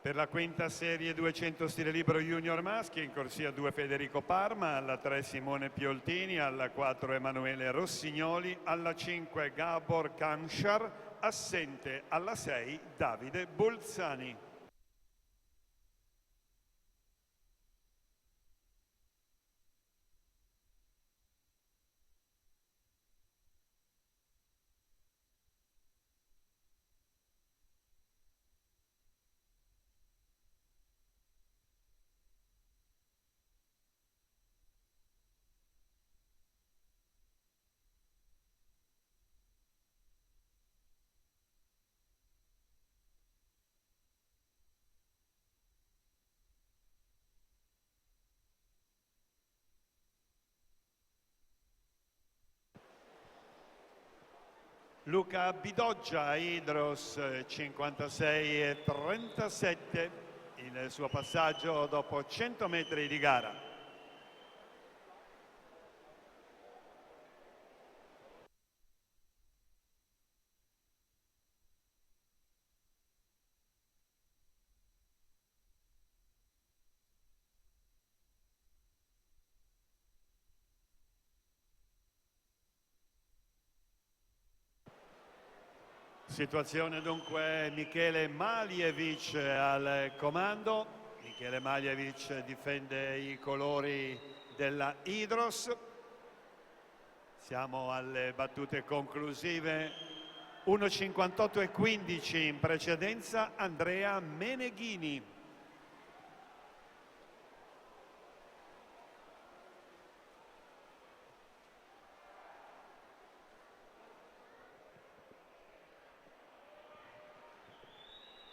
Per la quinta serie 200 stile libero junior maschi, in corsia 2 Federico Parma, alla 3 Simone Pioltini, alla 4 Emanuele Rossignoli, alla 5 Gabor Kamshar, assente alla 6 Davide Bolzani. Luca Bidoggia, Idros 56,37, il suo passaggio dopo 100 metri di gara. Situazione dunque, Michele Maljevic al comando. Michele Maljevic difende i colori della Idros. Siamo alle battute conclusive. 1,58,15 in precedenza Andrea Meneghini.